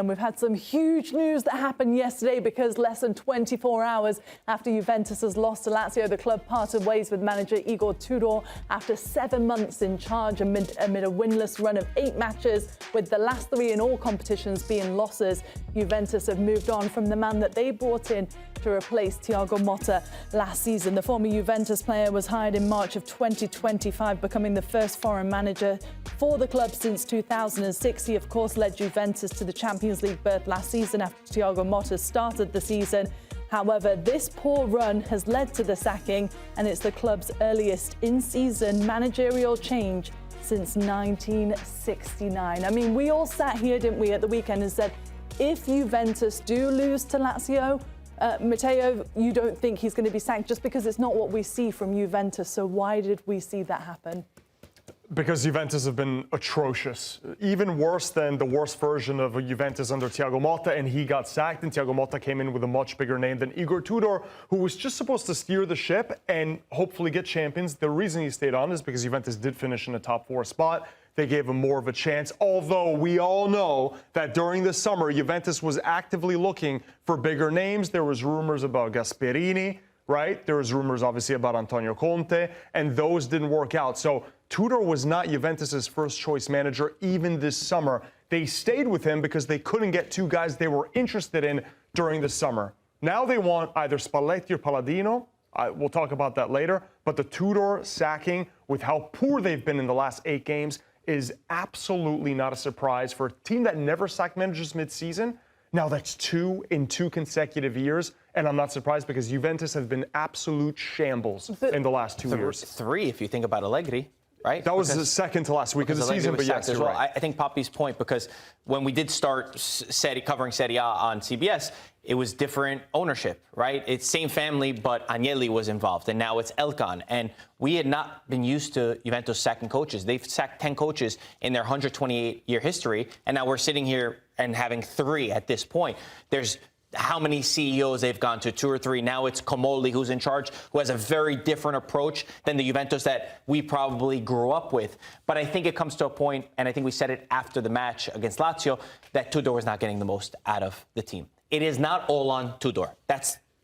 And we've had some huge news that happened yesterday, because less than 24 hours after Juventus has lost to Lazio, the club parted ways with manager Igor Tudor after 7 months in charge amid a winless run of 8 matches, with the last 3 in all competitions being losses. Juventus have moved on from the man that they brought in to replace Thiago Motta last season. The former Juventus player was hired in March of 2025, becoming the first foreign manager for the club since 2006. He, of course, led Juventus to the Champions League berth last season after Thiago Motta started the season. However, this poor run has led to the sacking, and it's the club's earliest in-season managerial change since 1969. I mean, we all sat here, didn't we, at the weekend and said, if Juventus do lose to Lazio, Matteo, you don't think he's going to be sacked, just because it's not what we see from Juventus. So why did we see that happen? Because Juventus have been atrocious, even worse than the worst version of Juventus under Thiago Motta, and he got sacked, and Thiago Motta came in with a much bigger name than Igor Tudor, who was just supposed to steer the ship and hopefully get champions. The reason he stayed on is because Juventus did finish in a top 4 spot. They gave him more of a chance, although we all know that during the summer, Juventus was actively looking for bigger names. There was rumors about Gasperini, right? There was rumors, obviously, about Antonio Conte, and those didn't work out. So Tudor was not Juventus's first-choice manager even this summer. They stayed with him because they couldn't get 2 guys they were interested in during the summer. Now they want either Spalletti or Palladino. We'll talk about that later. But the Tudor sacking, with how poor they've been in the last 8 games, is absolutely not a surprise for a team that never sacked managers mid-season. Now that's 2 in 2 consecutive years, and I'm not surprised because Juventus have been absolute shambles in the last 2 years. 3, if you think about Allegri, right? That was the second to last week of the season, but yes, as you're well. right. I think Poppy's point, because when we did start covering Serie A on CBS, it was different ownership, right? It's same family, but Agnelli was involved, and now it's Elkan. And we had not been used to Juventus sacking coaches. They've sacked 10 coaches in their 128-year history, and now we're sitting here and having 3 at this point. There's how many CEOs they've gone to, 2 or 3. Now it's Comolli who's in charge, who has a very different approach than the Juventus that we probably grew up with. But I think it comes to a point, and I think we said it after the match against Lazio, that Tudor is not getting the most out of the team. It is not all on Tudor.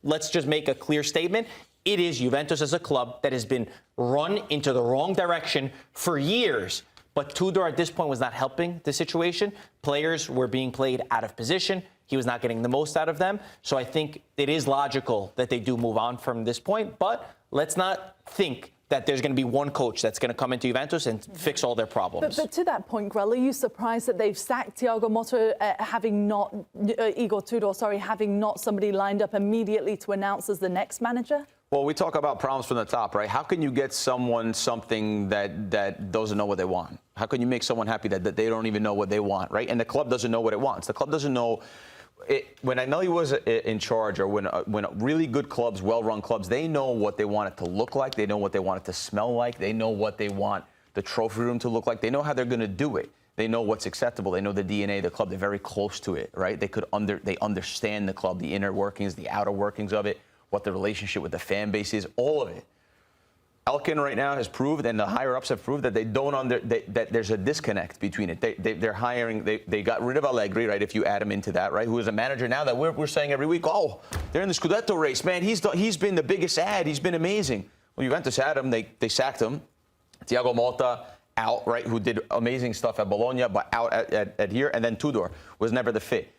Let's just make a clear statement. It is Juventus as a club that has been run into the wrong direction for years. But Tudor at this point was not helping the situation. Players were being played out of position. He was not getting the most out of them. So I think it is logical that they do move on from this point. But let's not think that there's going to be one coach that's going to come into Juventus and fix all their problems. But to that point, Grella, are you surprised that they've sacked Thiago Motta, having not Igor Tudor, having not somebody lined up immediately to announce as the next manager? Well, we talk about problems from the top, right? How can you get someone something that doesn't know what they want? How can you make someone happy that they don't even know what they want, right? And the club doesn't know what it wants. The club doesn't know. When Agnelli was in charge, or when really good clubs, well-run clubs, they know what they want it to look like. They know what they want it to smell like. They know what they want the trophy room to look like. They know how they're going to do it. They know what's acceptable. They know the DNA of the club. They're very close to it, right? They understand the club, the inner workings, the outer workings of it, what the relationship with the fan base is, all of it. Elkan right now has proved, and the higher-ups have proved, that that there's a disconnect between it. They're hiring. They got rid of Allegri, right? If you add him into that, right? Who is a manager now that we're saying every week, oh, they're in the Scudetto race, man. He's been the biggest ad. He's been amazing. Well, Juventus had him. They sacked him. Thiago Motta out, right? Who did amazing stuff at Bologna, but out at here, and then Tudor was never the fit.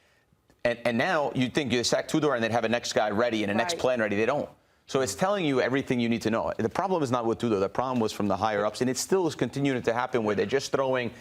And now you think you sack Tudor and then have a next guy ready and a next plan ready. They don't. So it's telling you everything you need to know. The problem is not with Tudor. The problem was from the higher-ups, and it still is continuing to happen where they're just throwing,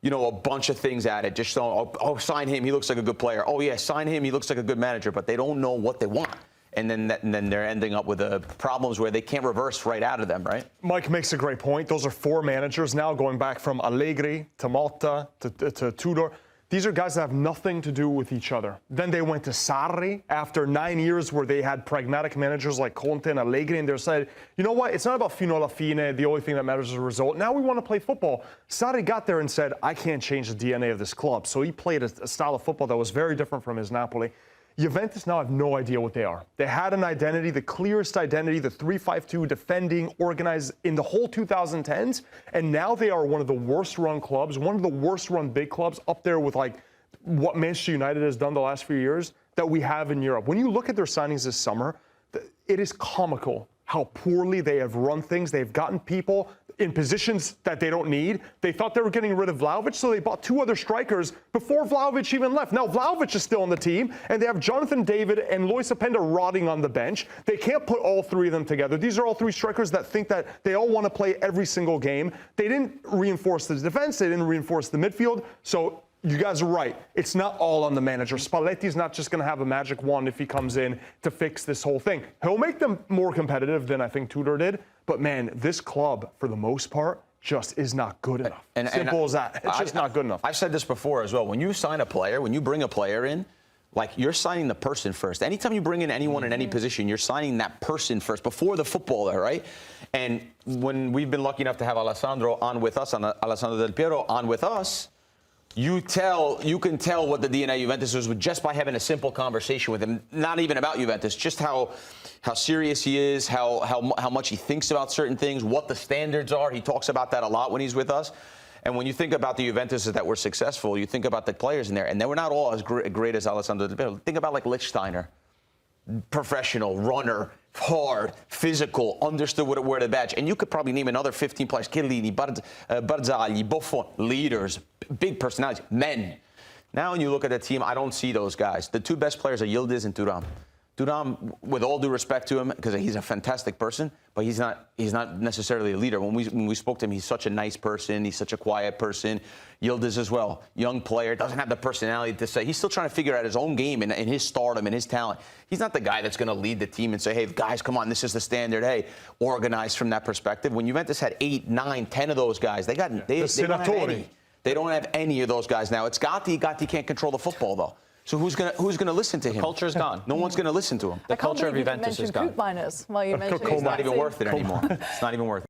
a bunch of things at it. Just throwing, oh, sign him. He looks like a good player. Oh, yeah, sign him. He looks like a good manager. But they don't know what they want. And then they're ending up with problems where they can't reverse right out of them, right? Mike makes a great point. Those are 4 managers now, going back from Allegri to Motta to Tudor. These are guys that have nothing to do with each other. Then they went to Sarri after 9 years where they had pragmatic managers like Conte and Allegri, and they said, you know what, it's not about fino alla fine, the only thing that matters is the result. Now we want to play football. Sarri got there and said, I can't change the DNA of this club. So he played a style of football that was very different from his Napoli. Juventus now have no idea what they are. They had an identity, the clearest identity, the 3-5-2 defending, organized in the whole 2010s, and now they are one of the worst run clubs, one of the worst run big clubs, up there with like what Manchester United has done the last few years that we have in Europe. When you look at their signings this summer, it is comical how poorly they have run things. They've gotten people in positions that they don't need. They thought they were getting rid of Vlahovic, so they bought 2 other strikers before Vlahovic even left. Now Vlahovic is still on the team, and they have Jonathan David and Lois Openda rotting on the bench. They can't put all 3 of them together. These are all 3 strikers that think that they all want to play every single game. They didn't reinforce the defense. They didn't reinforce the midfield. So you guys are right. It's not all on the manager. Spalletti's not just going to have a magic wand if he comes in to fix this whole thing. He'll make them more competitive than I think Tudor did. But, man, this club, for the most part, just is not good enough. Simple as that. It's just not good enough. I've said this before as well. When you sign a player, when you bring a player in, like, you're signing the person first. Anytime you bring in anyone in any position, you're signing that person first before the footballer, right? And when we've been lucky enough to have Alessandro on with us, Alessandro Del Piero on with us, you can tell what the DNA Juventus is just by having a simple conversation with him. Not even about Juventus, just how serious he is, how much he thinks about certain things, what the standards are. He talks about that a lot when he's with us. And when you think about the Juventus that were successful, you think about the players in there, and they were not all as great as Alessandro Del Piero. Think about like Lichtsteiner. Professional, runner, hard, physical, understood where to badge. And you could probably name another 15 players. Chiellini, Barzagli, Buffon, leaders, big personalities, men. Now when you look at the team, I don't see those guys. The 2 best players are Yildiz and Thuram. Thuram, with all due respect to him, because he's a fantastic person, but he's not necessarily a leader. When we spoke to him, he's such a nice person. He's such a quiet person. Yildiz as well, young player, doesn't have the personality to say. He's still trying to figure out his own game and his stardom and his talent. He's not the guy that's going to lead the team and say, hey, guys, come on, this is the standard. Hey, organized from that perspective. When Juventus had 8, 9, 10 of those guys, they don't have any. They don't have any of those guys now. It's Gatti. Gatti can't control the football, though. So who's gonna listen to him? The culture's gone. No one's gonna listen to him. The culture of Juventus is gone. While you mentioned It's not even worth it anymore. It's not even worth it.